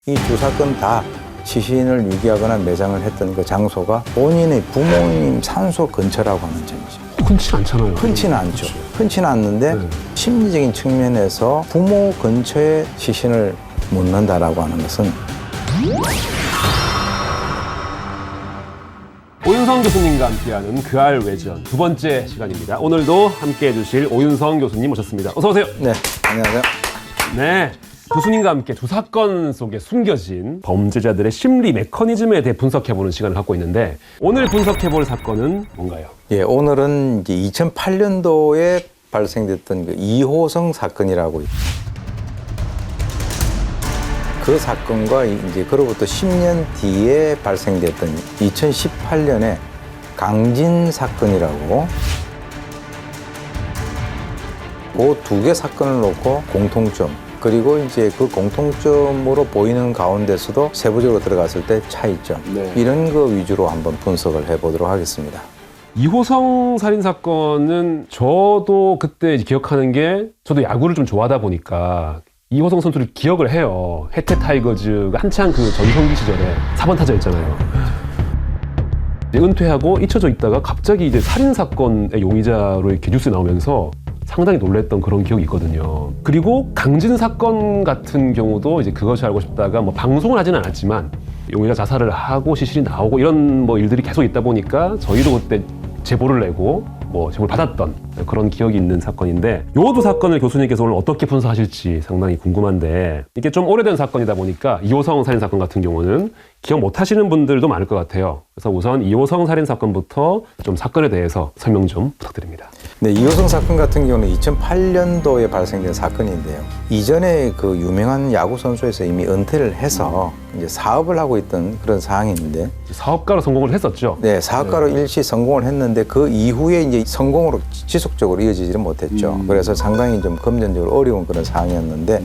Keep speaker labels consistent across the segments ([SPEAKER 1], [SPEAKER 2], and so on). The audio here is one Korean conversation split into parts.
[SPEAKER 1] 이 두 사건 다 시신을 유기하거나 매장을 했던 그 장소가 본인의 부모님 산소 근처라고 하는 점이죠.
[SPEAKER 2] 흔치 않잖아요.
[SPEAKER 1] 흔치는 않죠. 흔치는 않는데
[SPEAKER 2] 네.
[SPEAKER 1] 심리적인 측면에서 부모 근처에 시신을 묻는다라고 하는 것은
[SPEAKER 2] 오윤성 교수님과 함께하는 그알 외전 두 번째 시간입니다. 오늘도 함께해 주실 오윤성 교수님 모셨습니다. 어서 오세요.
[SPEAKER 1] 네, 안녕하세요.
[SPEAKER 2] 네. 교수님과 함께 두 사건 속에 숨겨진 범죄자들의 심리 메커니즘에 대해 분석해보는 시간을 갖고 있는데 오늘 분석해볼 사건은 뭔가요?
[SPEAKER 1] 예, 오늘은 이제 2008년도에 발생됐던 그 이호성 사건이라고 그 사건과 이제 그로부터 10년 뒤에 발생됐던 2018년에 강진 사건이라고 그 두 개 사건을 놓고 공통점 그리고 이제 그 공통점으로 보이는 가운데서도 세부적으로 들어갔을 때 차이점
[SPEAKER 2] 네.
[SPEAKER 1] 이런 거 위주로 한번 분석을 해보도록 하겠습니다.
[SPEAKER 2] 이호성 살인 사건은 저도 그때 기억하는 게 저도 야구를 좀 좋아하다 보니까 이호성 선수를 기억을 해요. 해태 타이거즈가 한창 그 전성기 시절에 4번 타자였잖아요. 이제 은퇴하고 잊혀져 있다가 갑자기 이제 살인 사건의 용의자로 이렇게 뉴스에 나오면서 상당히 놀랬던 그런 기억이 있거든요. 그리고 강진 사건 같은 경우도 이제 그것이 알고 싶다가 뭐 방송을 하지는 않았지만 용의자 자살을 하고 시신이 나오고 이런 뭐 일들이 계속 있다 보니까 저희도 그때 제보를 내고 뭐 제보를 받았던 그런 기억이 있는 사건인데 요 두 사건을 교수님께서 오늘 어떻게 분석하실지 상당히 궁금한데 이게 좀 오래된 사건이다 보니까 이호성 살인 사건 같은 경우는 기억 못 하시는 분들도 많을 것 같아요. 그래서 우선 이호성 살인 사건부터 좀 사건에 대해서 설명 좀 부탁드립니다.
[SPEAKER 1] 네, 이호성 사건 같은 경우는 2008년도에 발생된 사건인데요. 이전에 그 유명한 야구 선수에서 이미 은퇴를 해서 이제 사업을 하고 있던 그런 상황인데,
[SPEAKER 2] 사업가로 성공을 했었죠.
[SPEAKER 1] 네, 사업가로 일시 성공을 했는데 그 이후에 이제 성공으로 지속적으로 이어지지는 못했죠. 그래서 상당히 좀 금전적으로 어려운 그런 상황이었는데,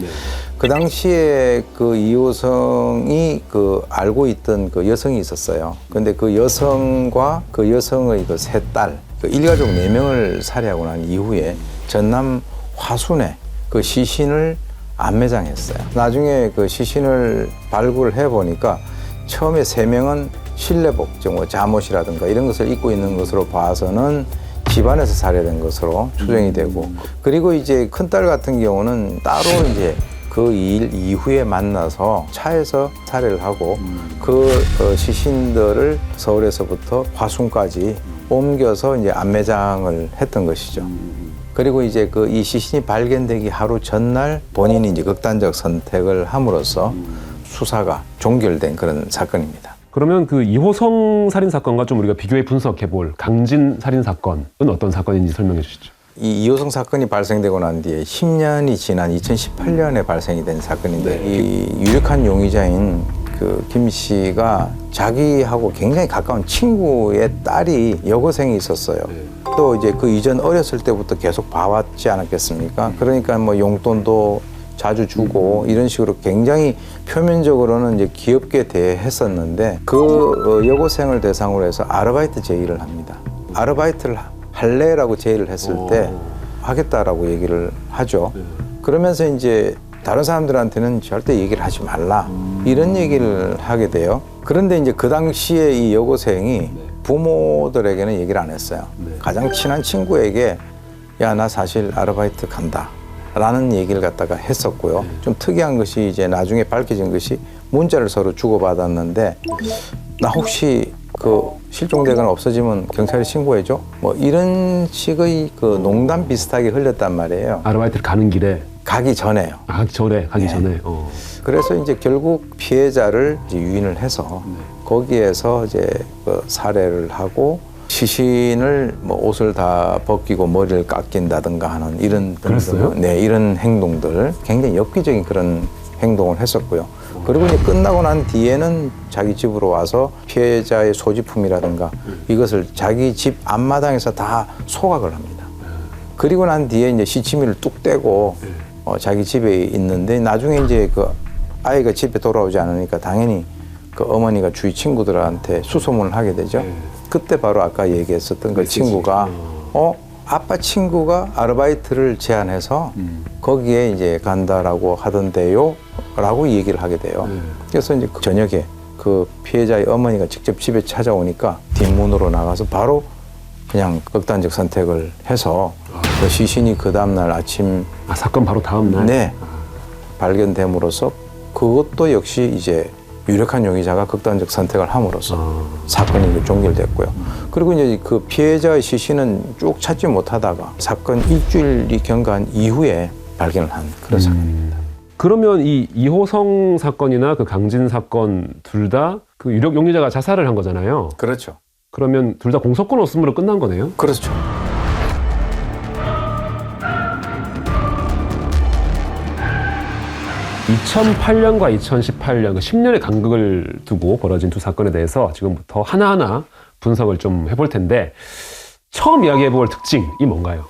[SPEAKER 1] 그 당시에 그 이호성이 그 알고 있던 그 여성이 있었어요. 근데 그 여성과 그 여성의 그 세 딸, 그 일가족 4명을 살해하고 난 이후에 전남 화순에 그 시신을 안매장했어요. 나중에 그 시신을 발굴을 해보니까 처음에 3명은 실내복, 뭐 잠옷이라든가 이런 것을 입고 있는 것으로 봐서는 집안에서 살해된 것으로 추정이 되고, 그리고 이제 큰딸 같은 경우는 따로 이제 그 일 이후에 만나서 차에서 살해를 하고 그 시신들을 서울에서부터 화순까지 옮겨서 이제 안매장을 했던 것이죠. 그리고 이제 그 이 시신이 발견되기 하루 전날 본인이 이제 극단적 선택을 함으로써 수사가 종결된 그런 사건입니다.
[SPEAKER 2] 그러면 그 이호성 살인 사건과 좀 우리가 비교해 분석해 볼 강진 살인 사건은 어떤 사건인지 설명해 주시죠.
[SPEAKER 1] 이 이호성 사건이 발생되고 난 뒤에 10년이 지난 2018년에 발생이 된 사건인데, 이 유력한 용의자인 그 김 씨가 자기하고 굉장히 가까운 친구의 딸이 여고생이 있었어요. 또 이제 그 이전 어렸을 때부터 계속 봐왔지 않았겠습니까? 그러니까 뭐 용돈도 자주 주고 이런 식으로 굉장히 표면적으로는 이제 귀엽게 대했었는데, 그 여고생을 대상으로 해서 아르바이트 제의를 합니다. 아르바이트를 할래라고 제의를 했을 때 하겠다라고 얘기를 하죠. 그러면서 이제 다른 사람들한테는 절대 얘기를 하지 말라 이런 얘기를 하게 돼요. 그런데 이제 그 당시에 이 여고생이 부모들에게는 얘기를 안 했어요. 가장 친한 친구에게 야, 나 사실 아르바이트 간다 라는 얘기를 갖다가 했었고요. 좀 특이한 것이 이제 나중에 밝혀진 것이 문자를 서로 주고받았는데, 나 혹시 그 실종되거나 없어지면 경찰에 신고해줘? 뭐 이런 식의 그 농담 비슷하게 흘렸단 말이에요.
[SPEAKER 2] 아르바이트를 가는 길에
[SPEAKER 1] 가기 전에요.
[SPEAKER 2] 가기
[SPEAKER 1] 네.
[SPEAKER 2] 전에.
[SPEAKER 1] 그래서 이제 결국 피해자를 이제 유인을 해서 거기에서 이제 그 살해를 하고 시신을 뭐 옷을 다 벗기고 머리를 깎인다든가 하는 이런
[SPEAKER 2] 그랬어요?
[SPEAKER 1] 네, 이런 행동들 굉장히 엽기적인 그런 행동을 했었고요. 그리고 이제 끝나고 난 뒤에는 자기 집으로 와서 피해자의 소지품이라든가 이것을 자기 집 앞마당에서 다 소각을 합니다. 그리고 난 뒤에 이제 시치미를 뚝 떼고 자기 집에 있는데, 나중에 이제 그 아이가 집에 돌아오지 않으니까 당연히 그 어머니가 주위 친구들한테 수소문을 하게 되죠. 그때 바로 아까 얘기했었던 그 친구가 아빠 친구가 아르바이트를 제안해서 거기에 이제 간다라고 하던데요 라고 얘기를 하게 돼요. 그래서 이제 그 저녁에 그 피해자의 어머니가 직접 집에 찾아오니까 뒷문으로 나가서 바로 그냥 극단적 선택을 해서 그 시신이 그 다음날 아침
[SPEAKER 2] 사건 바로 다음 날.
[SPEAKER 1] 네 발견됨으로써 그것도 역시 이제 유력한 용의자가 극단적 선택을 함으로써 사건이 종결됐고요. 그리고 이제 그 피해자의 시신은 쭉 찾지 못하다가 사건 일주일이 경과한 이후에 발견을 한 그런 사건입니다.
[SPEAKER 2] 그러면 이 이호성 사건이나 그 강진 사건 둘 다 그 유력 용의자가 자살을 한 거잖아요.
[SPEAKER 1] 그렇죠.
[SPEAKER 2] 그러면 둘 다 공소권 없음으로 끝난 거네요.
[SPEAKER 1] 그렇죠.
[SPEAKER 2] (2008년과 2018년) 그 10년의 간극을 두고 벌어진 두 사건에 대해서 지금부터 하나하나 분석을 좀 해볼 텐데, 처음 이야기해볼 특징이 뭔가요?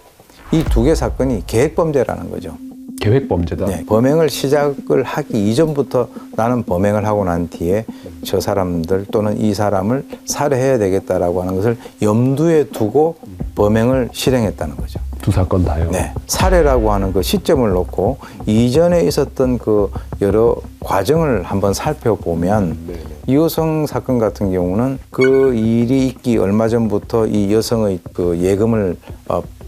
[SPEAKER 1] 이 두 개 사건이 계획범죄라는 거죠.
[SPEAKER 2] 계획범죄다.
[SPEAKER 1] 네, 범행을 시작을 하기 이전부터 나는 범행을 하고 난 뒤에 저 사람들 또는 이 사람을 살해해야 되겠다라고 하는 것을 염두에 두고 범행을 실행했다는 거죠.
[SPEAKER 2] 두 사건 다요.
[SPEAKER 1] 네, 살해라고 하는 그 시점을 놓고 이전에 있었던 그 여러 과정을 한번 살펴보면 이호성 사건 같은 경우는 그 일이 있기 얼마 전부터 이 여성의 그 예금을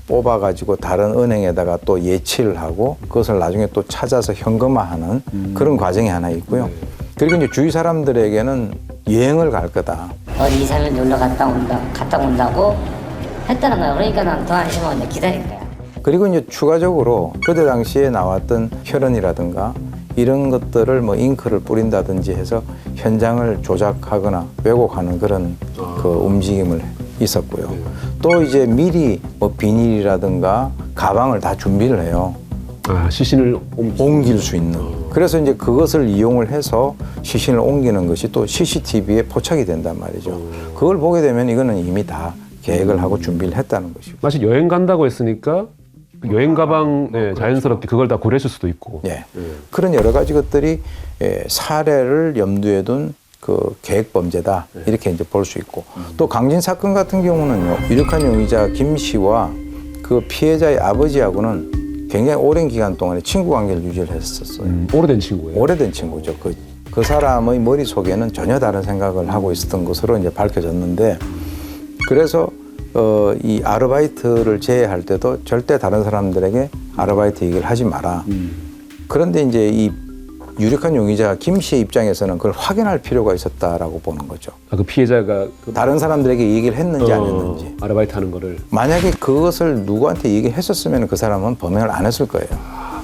[SPEAKER 1] 뽑아가지고 다른 은행에다가 또 예치를 하고 그것을 나중에 또 찾아서 현금화하는 그런 과정이 하나 있고요. 그리고 이제 주위 사람들에게는 여행을 갈 거다.
[SPEAKER 3] 어디 2, 3일 놀러 갔다 온다고 했다는 거야. 그러니까 난 더 안심하고 이제 기다린 거야.
[SPEAKER 1] 그리고 이제 추가적으로 그때 당시에 나왔던 혈흔이라든가 이런 것들을 뭐 잉크를 뿌린다든지 해서 현장을 조작하거나 왜곡하는 그런 그 움직임을 있었고요. 또 이제 미리 뭐 비닐이라든가 가방을 다 준비를 해요.
[SPEAKER 2] 시신을
[SPEAKER 1] 옮길 수 있는. 그래서 이제 그것을 이용을 해서 시신을 옮기는 것이 또 CCTV에 포착이 된단 말이죠. 그걸 보게 되면 이거는 이미 다 계획을 하고 준비를 했다는 것이고.
[SPEAKER 2] 마치 여행 간다고 했으니까 그 여행 가방 자연스럽게 그걸 다 고려했을 수도 있고.
[SPEAKER 1] 예. 그런 여러 가지 것들이 사례를 염두에 둔 그 계획 범죄다 이렇게 이제 볼 수 있고 또 강진 사건 같은 경우는요 유력한 용의자 김 씨와 그 피해자의 아버지하고는 굉장히 오랜 기간 동안에 친구 관계를 유지를 했었어요.
[SPEAKER 2] 오래된 친구예요.
[SPEAKER 1] 오래된 친구죠. 그 사람의 머릿속에는 전혀 다른 생각을 하고 있었던 것으로 이제 밝혀졌는데 그래서 이 아르바이트를 제외할 때도 절대 다른 사람들에게 아르바이트 얘기를 하지 마라. 그런데 이제 이 유력한 용의자 김 씨의 입장에서는 그걸 확인할 필요가 있었다라고 보는 거죠.
[SPEAKER 2] 그 피해자가
[SPEAKER 1] 다른 사람들에게 얘기를 했는지 안 했는지.
[SPEAKER 2] 아르바이트 하는 거를.
[SPEAKER 1] 만약에 그것을 누구한테 얘기했었으면 그 사람은 범행을 안 했을 거예요.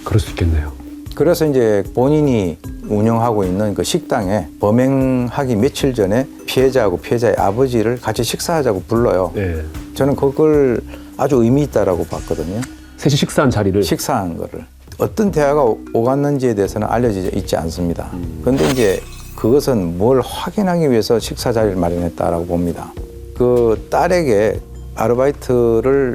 [SPEAKER 2] 그럴 수 있겠네요.
[SPEAKER 1] 그래서 이제 본인이 운영하고 있는 그 식당에 범행하기 며칠 전에 피해자하고 피해자의 아버지를 같이 식사하자고 불러요.
[SPEAKER 2] 네.
[SPEAKER 1] 저는 그걸 아주 의미 있다라고 봤거든요.
[SPEAKER 2] 셋이 식사한 자리를.
[SPEAKER 1] 식사한 거를. 어떤 대화가 오갔는지에 대해서는 알려져 있지 않습니다. 그런데 이제 그것은 뭘 확인하기 위해서 식사 자리를 마련했다라고 봅니다. 그 딸에게 아르바이트를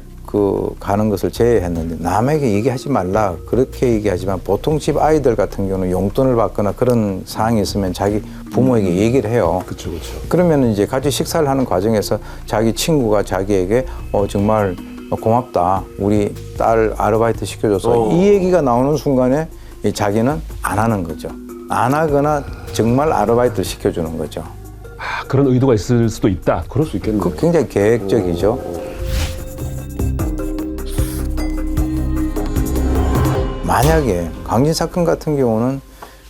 [SPEAKER 1] 가는 것을 제의했는데 남에게 얘기하지 말라 그렇게 얘기하지만 보통 집 아이들 같은 경우는 용돈을 받거나 그런 사항이 있으면 자기 부모에게 얘기를 해요.
[SPEAKER 2] 그렇죠.
[SPEAKER 1] 그러면 이제 같이 식사를 하는 과정에서 자기 친구가 자기에게 정말 고맙다. 우리 딸 아르바이트 시켜줘서 이 얘기가 나오는 순간에 자기는 안 하는 거죠. 안 하거나 정말 아르바이트 시켜주는 거죠.
[SPEAKER 2] 그런 의도가 있을 수도 있다. 그럴 수 있겠네요.
[SPEAKER 1] 그 굉장히 계획적이죠. 만약에 강진 사건 같은 경우는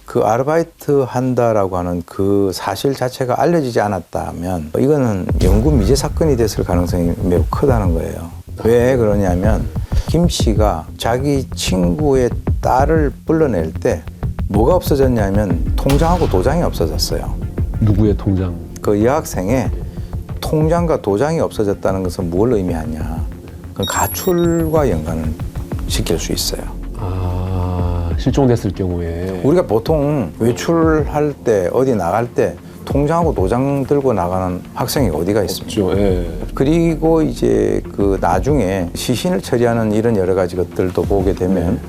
[SPEAKER 1] 그 아르바이트 한다라고 하는 그 사실 자체가 알려지지 않았다면 이거는 영구 미제 사건이 됐을 가능성이 매우 크다는 거예요. 왜 그러냐면 김 씨가 자기 친구의 딸을 불러낼 때 뭐가 없어졌냐면 통장하고 도장이 없어졌어요.
[SPEAKER 2] 누구의 통장?
[SPEAKER 1] 그 여학생의 통장과 도장이 없어졌다는 것은 뭘 의미하냐. 그 가출과 연관을 시킬 수 있어요.
[SPEAKER 2] 실종됐을 경우에.
[SPEAKER 1] 우리가 보통 외출할 때 어디 나갈 때 통장하고 도장 들고 나가는 학생이 어디가 있습니까?
[SPEAKER 2] 그렇죠. 예.
[SPEAKER 1] 그리고 이제 그 나중에 시신을 처리하는 이런 여러 가지 것들도 보게 되면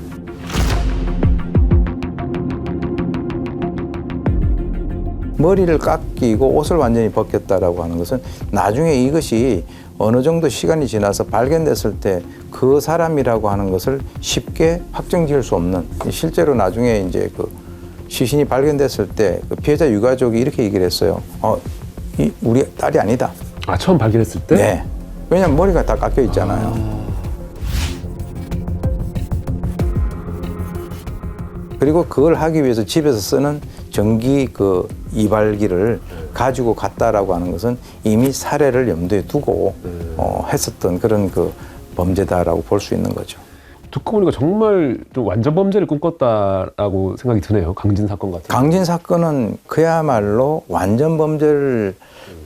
[SPEAKER 1] 머리를 깎이고 옷을 완전히 벗겼다라고 하는 것은 나중에 이것이 어느 정도 시간이 지나서 발견됐을 때 그 사람이라고 하는 것을 쉽게 확정 지을 수 없는, 실제로 나중에 이제 그 시신이 발견됐을 때 그 피해자 유가족이 이렇게 얘기를 했어요. 이 우리 딸이 아니다.
[SPEAKER 2] 아, 처음 발견했을 때?
[SPEAKER 1] 네. 왜냐면 머리가 다 깎여 있잖아요. 그리고 그걸 하기 위해서 집에서 쓰는 전기 그 이발기를 가지고 갔다라고 하는 것은 이미 살해를 염두에 두고 했었던 그런 그 범죄다라고 볼 수 있는 거죠.
[SPEAKER 2] 듣고 보니까 정말 좀 완전 범죄를 꿈꿨다라고 생각이 드네요. 강진 사건 같은.
[SPEAKER 1] 강진 사건은 그야말로 완전 범죄를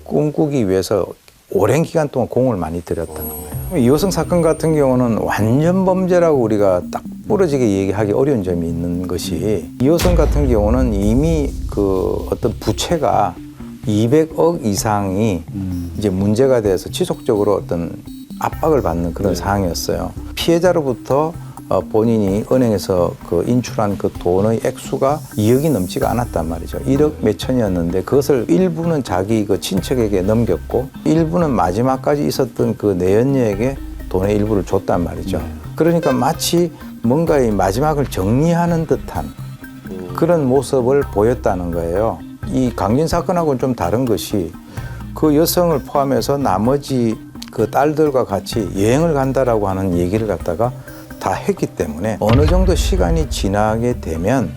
[SPEAKER 1] 꿈꾸기 위해서 오랜 기간 동안 공을 많이 들였다는 거예요. 이호성 사건 같은 경우는 완전 범죄라고 우리가 딱 부러지게 얘기하기 어려운 점이 있는 것이, 이호성 같은 경우는 이미 그 어떤 부채가 200억 이상이 이제 문제가 돼서 지속적으로 어떤 압박을 받는 그런 상황이었어요. 피해자로부터 본인이 은행에서 그 인출한 그 돈의 액수가 2억이 넘지가 않았단 말이죠. 1억 몇천이었는데 그것을 일부는 자기 그 친척에게 넘겼고 일부는 마지막까지 있었던 그 내연녀에게 돈의 일부를 줬단 말이죠. 그러니까 마치 뭔가의 마지막을 정리하는 듯한 그런 모습을 보였다는 거예요. 이 강진 사건하고는 좀 다른 것이 그 여성을 포함해서 나머지 그 딸들과 같이 여행을 간다라고 하는 얘기를 갖다가 다 했기 때문에 어느 정도 시간이 지나게 되면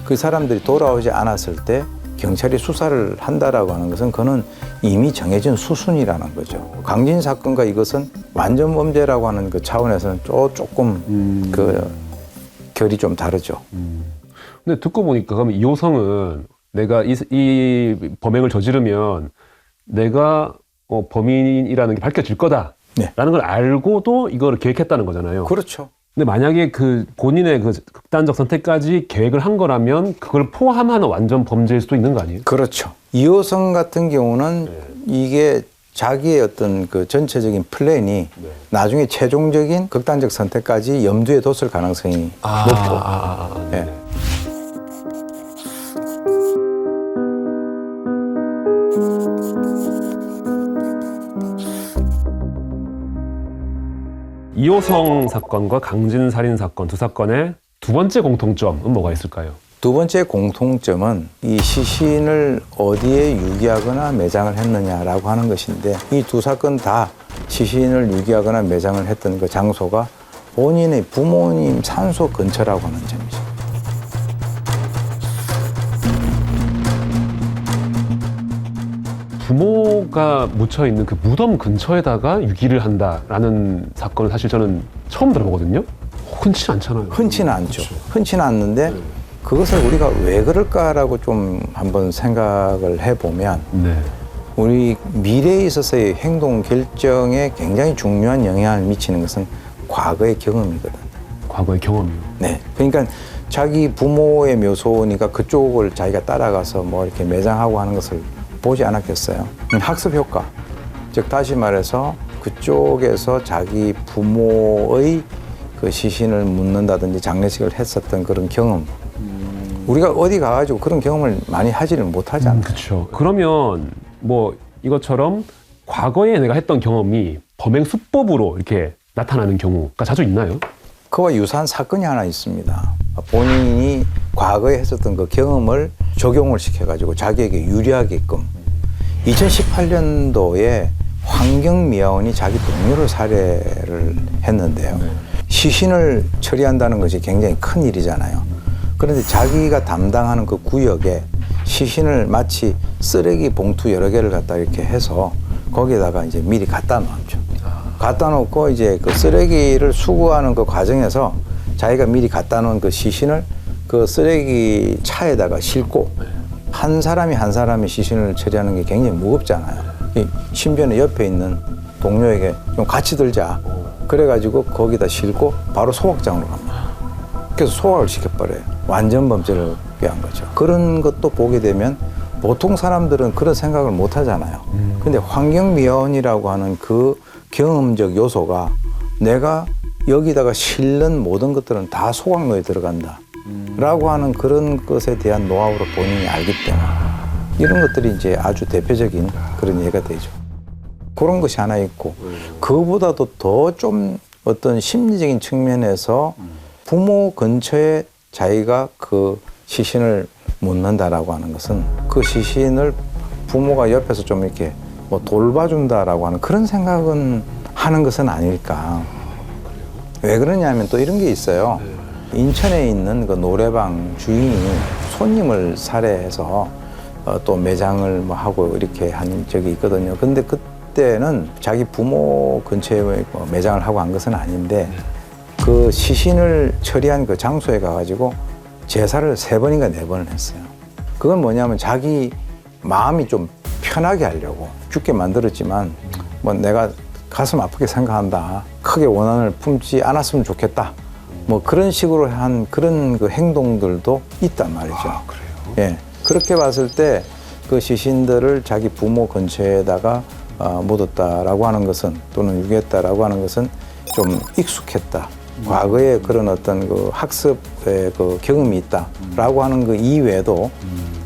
[SPEAKER 1] 그 사람들이 돌아오지 않았을 때 경찰이 수사를 한다라고 하는 것은 그는 이미 정해진 수순이라는 거죠. 강진 사건과 이것은 완전 범죄라고 하는 그 차원에서는 조금 그 결이 좀 다르죠.
[SPEAKER 2] 근데 듣고 보니까 그러면 이호성은 내가 이 범행을 저지르면 내가 범인이라는 게 밝혀질 거다라는
[SPEAKER 1] 네.
[SPEAKER 2] 걸 알고도 이걸 계획했다는 거잖아요.
[SPEAKER 1] 그렇죠.
[SPEAKER 2] 근데 만약에 그 본인의 그 극단적 선택까지 계획을 한 거라면 그걸 포함하는 완전 범죄일 수도 있는 거 아니에요?
[SPEAKER 1] 그렇죠. 이호성 같은 경우는 이게 자기의 어떤 그 전체적인 플랜이 나중에 최종적인 극단적 선택까지 염두에 뒀을 가능성이 높고. 네.
[SPEAKER 2] 이호성 사건과 강진 살인 사건 두 사건의 두 번째 공통점은 뭐가 있을까요?
[SPEAKER 1] 두 번째 공통점은 이 시신을 어디에 유기하거나 매장을 했느냐라고 하는 것인데, 이 두 사건 다 시신을 유기하거나 매장을 했던 그 장소가 본인의 부모님 산소 근처라고 하는 점이죠.
[SPEAKER 2] 부모가 묻혀 있는 그 무덤 근처에다가 유기를 한다라는 사건을 사실 저는 처음 들어보거든요. 흔치 않잖아요.
[SPEAKER 1] 흔치는 않죠. 흔치는 않는데 그것을 우리가 왜 그럴까라고 좀 한번 생각을 해보면,
[SPEAKER 2] 네.
[SPEAKER 1] 우리 미래에 있어서의 행동 결정에 굉장히 중요한 영향을 미치는 것은 과거의 경험이거든.
[SPEAKER 2] 과거의 경험이요.
[SPEAKER 1] 네. 그러니까 자기 부모의 묘소니까 그쪽을 자기가 따라가서 뭐 이렇게 매장하고 하는 것을 보지 않았겠어요. 학습 효과. 즉 다시 말해서 그쪽에서 자기 부모의 그 시신을 묻는다든지 장례식을 했었던 그런 경험. 우리가 어디 가가지고 그런 경험을 많이 하지를 못하잖아요.
[SPEAKER 2] 그렇죠. 그러면 뭐 이것처럼 과거에 내가 했던 경험이 범행 수법으로 이렇게 나타나는 경우가 자주 있나요?
[SPEAKER 1] 그와 유사한 사건이 하나 있습니다. 본인이 과거에 했었던 그 경험을 적용을 시켜가지고 자기에게 유리하게끔 2018년도에 환경미화원이 자기 동료를 살해를 했는데요. 시신을 처리한다는 것이 굉장히 큰 일이잖아요. 그런데 자기가 담당하는 그 구역에 시신을 마치 쓰레기 봉투 여러 개를 갖다 이렇게 해서 거기에다가 이제 미리 갖다 놓죠. 갖다 놓고 이제 그 쓰레기를 수거하는 그 과정에서 자기가 미리 갖다 놓은 그 시신을 그 쓰레기 차에다가 싣고, 한 사람이 한 사람의 시신을 처리하는 게 굉장히 무겁잖아요. 심지어는 옆에 있는 동료에게 좀 같이 들자. 그래가지고 거기다 싣고 바로 소각장으로 갑니다. 그래서 소각을 시켜버려요. 완전 범죄를 한 거죠. 그런 것도 보게 되면 보통 사람들은 그런 생각을 못 하잖아요. 근데 환경미화원이라고 하는 그 경험적 요소가 내가 여기다가 실는 모든 것들은 다 소각로에 들어간다 라고 하는 그런 것에 대한 노하우를 본인이 알기 때문에 이런 것들이 이제 아주 대표적인 그런 예가 되죠. 그런 것이 하나 있고 그거보다도 더 좀 어떤 심리적인 측면에서 부모 근처에 자기가 그 시신을 묻는다라고 하는 것은 그 시신을 부모가 옆에서 좀 이렇게 뭐 돌봐준다라고 하는 그런 생각은 하는 것은 아닐까. 왜 그러냐면 또 이런 게 있어요. 인천에 있는 그 노래방 주인이 손님을 살해해서 또 매장을 뭐 하고 이렇게 한 적이 있거든요. 근데 그때는 자기 부모 근처에 뭐 매장을 하고 한 것은 아닌데 그 시신을 처리한 그 장소에 가가지고 제사를 3번인가 4번을 했어요. 그건 뭐냐면 자기 마음이 좀 편하게 하려고 죽게 만들었지만 뭐 내가 가슴 아프게 생각한다. 크게 원한을 품지 않았으면 좋겠다. 뭐 그런 식으로 한 그런 그 행동들도 있단 말이죠.
[SPEAKER 2] 아, 그래요?
[SPEAKER 1] 예. 그렇게 봤을 때 그 시신들을 자기 부모 근처에다가 묻었다라고 하는 것은 또는 유기했다라고 하는 것은 좀 익숙했다. 과거에 그런 어떤 그 학습의 그 경험이 있다라고 하는 그 이외에도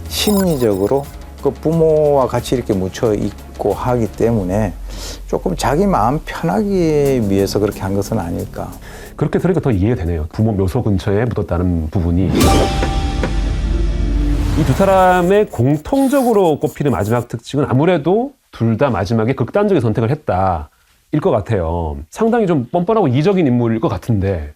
[SPEAKER 1] 심리적으로 그 부모와 같이 이렇게 묻혀 있고 하기 때문에 조금 자기 마음 편하기 위해서 그렇게 한 것은 아닐까.
[SPEAKER 2] 그렇게 들으니까 더 이해가 되네요. 부모 묘소 근처에 묻었다는 부분이. 이 두 사람의 공통적으로 꼽히는 마지막 특징은 아무래도 둘 다 마지막에 극단적인 선택을 했다. 일 것 같아요. 상당히 좀 뻔뻔하고 이적인 인물일 것 같은데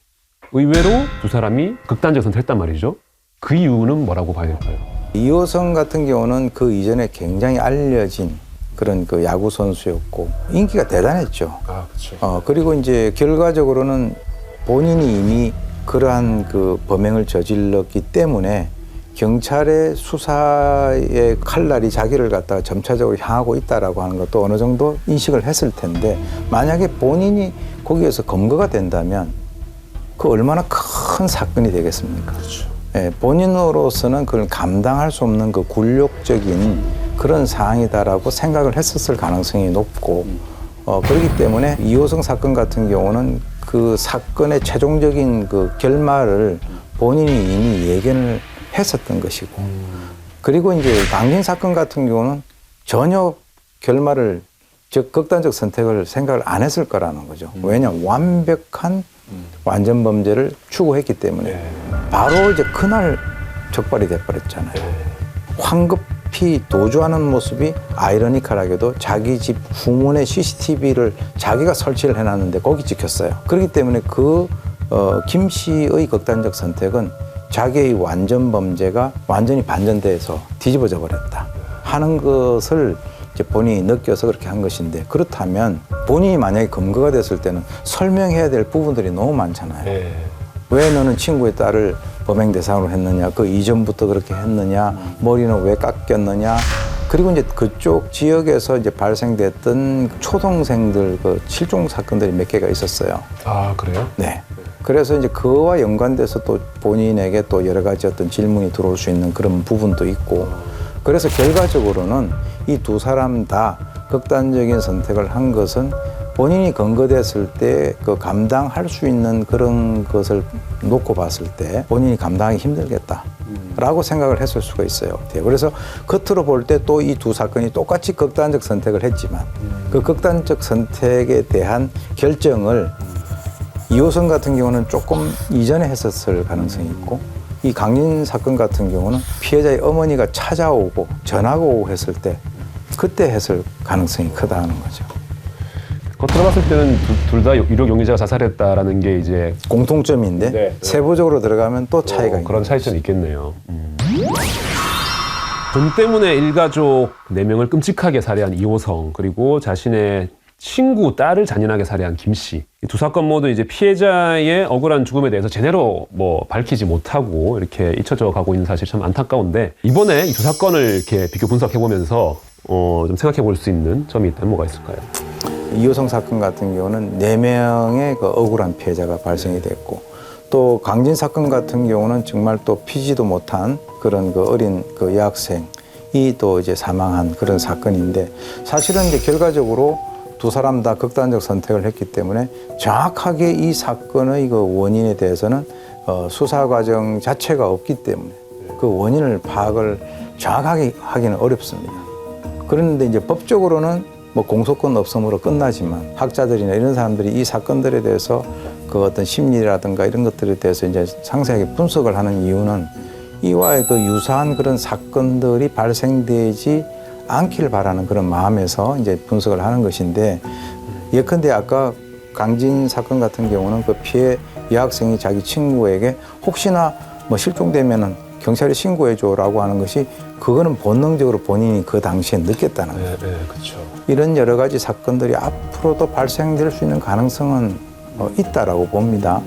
[SPEAKER 2] 의외로 두 사람이 극단적 선택을 했단 말이죠. 그 이유는 뭐라고 봐야 될까요?
[SPEAKER 1] 이호성 같은 경우는 그 이전에 굉장히 알려진 그런 그 야구 선수였고 인기가 대단했죠.
[SPEAKER 2] 아, 그렇죠.
[SPEAKER 1] 그리고 이제 결과적으로는 본인이 이미 그러한 그 범행을 저질렀기 때문에 경찰의 수사의 칼날이 자기를 갖다가 점차적으로 향하고 있다라고 하는 것도 어느 정도 인식을 했을 텐데 만약에 본인이 거기에서 검거가 된다면 그 얼마나 큰 사건이 되겠습니까?
[SPEAKER 2] 그렇죠.
[SPEAKER 1] 예, 본인으로서는 그걸 감당할 수 없는 그 굴욕적인 그런 사항이다라고 생각을 했었을 가능성이 높고 그렇기 때문에 이호성 사건 같은 경우는 그 사건의 최종적인 그 결말을 본인이 이미 예견을 했었던 것이고 그리고 이제 강진 사건 같은 경우는 전혀 결말을 즉 극단적 선택을 생각을 안 했을 거라는 거죠. 왜냐하면 완벽한 완전 범죄를 추구했기 때문에 바로 이제 그날 적발이 돼버렸잖아요. 황급히 도주하는 모습이 아이러니컬하게도 자기 집 후문에 CCTV를 자기가 설치를 해놨는데 거기 찍혔어요. 그렇기 때문에 김 씨의 극단적 선택은 자기의 완전 범죄가 완전히 반전돼서 뒤집어져 버렸다 하는 것을 이제 본인이 느껴서 그렇게 한 것인데 그렇다면 본인이 만약에 검거가 됐을 때는 설명해야 될 부분들이 너무 많잖아요. 왜 너는 친구의 딸을 범행 대상으로 했느냐, 그 이전부터 그렇게 했느냐, 머리는 왜 깎였느냐, 그리고 이제 그쪽 지역에서 이제 발생됐던 초등생들 그 실종 사건들이 몇 개가 있었어요.
[SPEAKER 2] 아, 그래요?
[SPEAKER 1] 네. 그래서 이제 그와 연관돼서 또 본인에게 또 여러 가지 어떤 질문이 들어올 수 있는 그런 부분도 있고 그래서 결과적으로는 이 두 사람 다 극단적인 선택을 한 것은 본인이 검거됐을 때 그 감당할 수 있는 그런 것을 놓고 봤을 때 본인이 감당하기 힘들겠다라고 생각을 했을 수가 있어요. 그래서 겉으로 볼 때 또 이 두 사건이 똑같이 극단적 선택을 했지만 그 극단적 선택에 대한 결정을 이호성 같은 경우는 조금 이전에 했었을 가능성이 있고 이 강진 사건 같은 경우는 피해자의 어머니가 찾아오고 전화가 오고 했을 때 그때 했을 가능성이 크다는 거죠.
[SPEAKER 2] 겉으로 봤을 때는 둘 다 유력 용의자가 자살했다라는 게 이제
[SPEAKER 1] 공통점인데
[SPEAKER 2] 네.
[SPEAKER 1] 세부적으로 들어가면 또 차이가 있는
[SPEAKER 2] 그런 차이점이 있겠네요. 돈 때문에 일가족 4명을 끔찍하게 살해한 이호성 그리고 자신의 친구, 딸을 잔인하게 살해한 김 씨. 이 두 사건 모두 이제 피해자의 억울한 죽음에 대해서 제대로 뭐 밝히지 못하고 이렇게 잊혀져 가고 있는 사실이 참 안타까운데 이번에 이 두 사건을 이렇게 비교 분석해 보면서 좀 생각해 볼 수 있는 점이 있다면 뭐가 있을까요?
[SPEAKER 1] 이호성 사건 같은 경우는 4명의 그 억울한 피해자가 발생이 됐고 또 강진 사건 같은 경우는 정말 또 피지도 못한 그런 그 어린 그 여학생이 또 이제 사망한 그런 사건인데 사실은 이제 결과적으로 두 사람 다 극단적 선택을 했기 때문에 정확하게 이 사건의 그 원인에 대해서는 수사 과정 자체가 없기 때문에 그 원인을 파악을 정확하게 하기는 어렵습니다. 그런데 이제 법적으로는 뭐 공소권 없음으로 끝나지만 학자들이나 이런 사람들이 이 사건들에 대해서 그 어떤 심리라든가 이런 것들에 대해서 이제 상세하게 분석을 하는 이유는 이와의 그 유사한 그런 사건들이 발생되지 않기를 바라는 그런 마음에서 이제 분석을 하는 것인데, 예컨대 아까 강진 사건 같은 경우는 그 피해 여학생이 자기 친구에게 혹시나 뭐 실종되면은 경찰에 신고해줘라고 하는 것이, 그거는 본능적으로 본인이 그 당시에 느꼈다는 거예요.
[SPEAKER 2] 네, 그렇죠.
[SPEAKER 1] 이런 여러 가지 사건들이 앞으로도 발생될 수 있는 가능성은 있다라고 봅니다.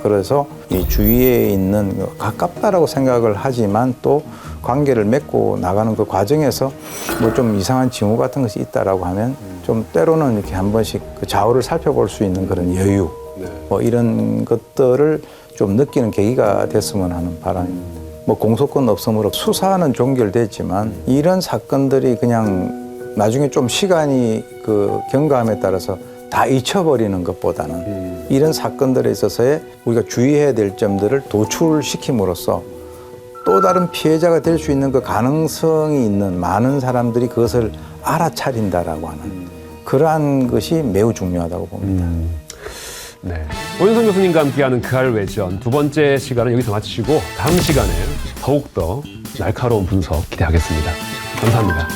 [SPEAKER 1] 그래서 이 주위에 있는 가깝다라고 생각을 하지만 또 관계를 맺고 나가는 그 과정에서 뭐 좀 이상한 징후 같은 것이 있다라고 하면 좀 때로는 이렇게 한 번씩 그 좌우를 살펴볼 수 있는 그런 여유, 뭐 이런 것들을 좀 느끼는 계기가 됐으면 하는 바람입니다. 뭐 공소권 없음으로 수사는 종결됐지만 이런 사건들이 그냥 나중에 좀 시간이 그 경과함에 따라서 다 잊혀버리는 것보다는 이런 사건들에 있어서의 우리가 주의해야 될 점들을 도출시킴으로써 또 다른 피해자가 될 수 있는 그 가능성이 있는 많은 사람들이 그것을 알아차린다라고 하는 그러한 것이 매우 중요하다고 봅니다.
[SPEAKER 2] 네. 오윤성 교수님과 함께하는 그알 외전 두 번째 시간은 여기서 마치고 다음 시간에 더욱더 날카로운 분석 기대하겠습니다. 감사합니다.